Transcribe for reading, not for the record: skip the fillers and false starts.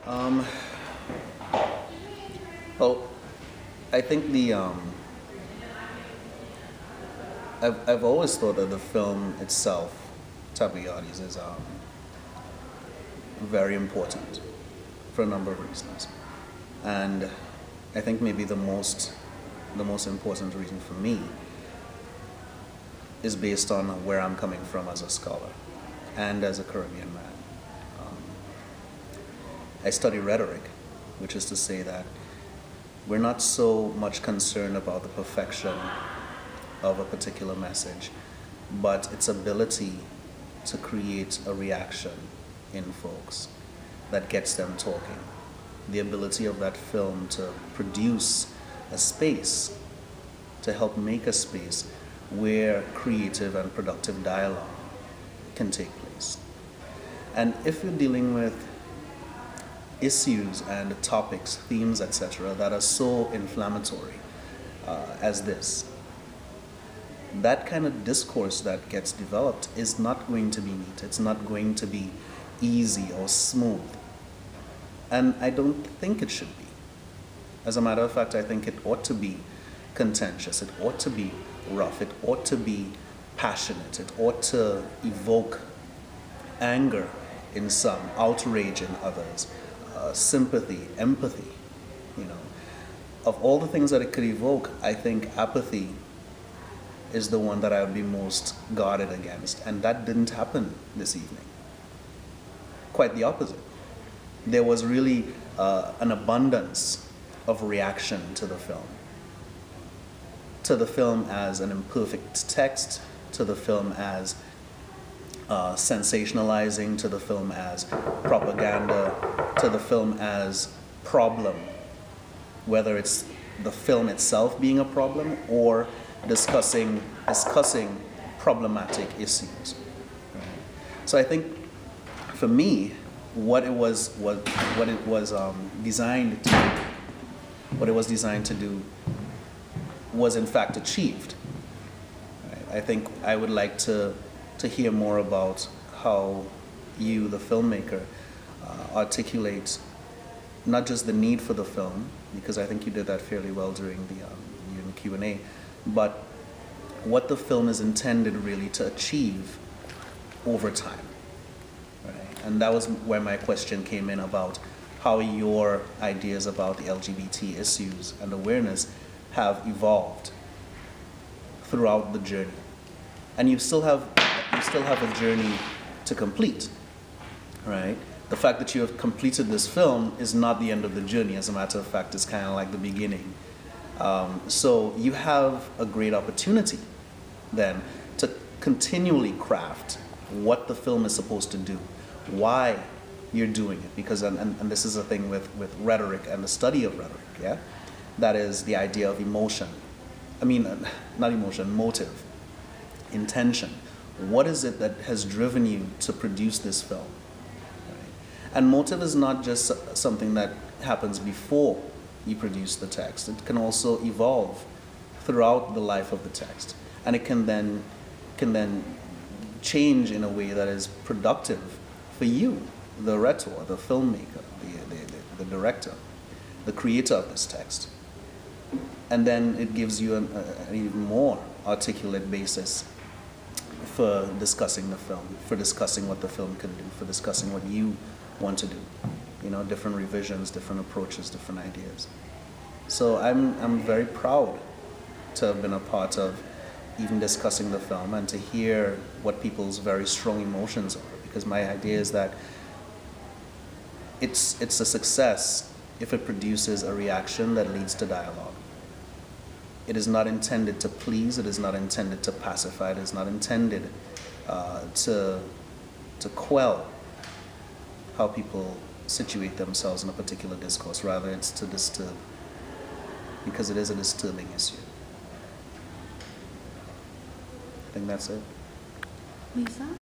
Um, well, I think I've always thought that the film itself, Taboo Yardies, is very important for a number of reasons, and I think maybe the most important reason for me is based on where I'm coming from as a scholar and as a Caribbean man. Um, I study rhetoric, which is to say that we're not so much concerned about the perfection of a particular message, but its ability to create a reaction in folks that gets them talking. The ability of that film to produce a space, to help make a space where creative and productive dialogue can take place. And if you're dealing with issues and topics, themes, etc., that are so inflammatory as this, that kind of discourse that gets developed is not going to be neat. It's not going to be easy or smooth. And I don't think it should be. As a matter of fact, I think it ought to be contentious. It ought to be rough. It ought to be passionate. It ought to evoke anger in some, outrage in others, sympathy, empathy. You know, of all the things that it could evoke, I think apathy is the one that I would be most guarded against, and that didn't happen this evening. Quite the opposite. There was really an abundance of reaction to the film. To the film as an imperfect text, to the film as sensationalizing, to the film as propaganda, to the film as problem, whether it's the film itself being a problem or discussing problematic issues. Right? So I think for me, what it was designed to do was in fact achieved. Right? I think I would like to hear more about how you, the filmmaker, articulate not just the need for the film, because I think you did that fairly well during the Q&A, but what the film is intended really to achieve over time. Right? And that was where my question came in about how your ideas about the LGBT issues and awareness have evolved throughout the journey. And you still have a journey to complete, right? The fact that you have completed this film is not the end of the journey. As a matter of fact, it's kind of like the beginning. So you have a great opportunity then to continually craft what the film is supposed to do, why you're doing it, because and this is a thing with rhetoric and the study of rhetoric, yeah? That is the idea of emotion. I mean, not emotion, motive, intention. What is it that has driven you to produce this film? Right? And motive is not just something that happens before you produce the text. It can also evolve throughout the life of the text, and it can then change in a way that is productive for you, the rhetor, the filmmaker, the director, the creator of this text. And then it gives you an even more articulate basis for discussing the film, for discussing what the film can do, for discussing what you want to do. You know, different revisions, different approaches, different ideas. So I'm very proud to have been a part of even discussing the film and to hear what people's very strong emotions are, because my idea is that it's a success if it produces a reaction that leads to dialogue. It is not intended to please, it is not intended to pacify, it is not intended to quell how people situate themselves in a particular discourse. Rather, it's to disturb, because it is a disturbing issue. I think that's it. Lisa?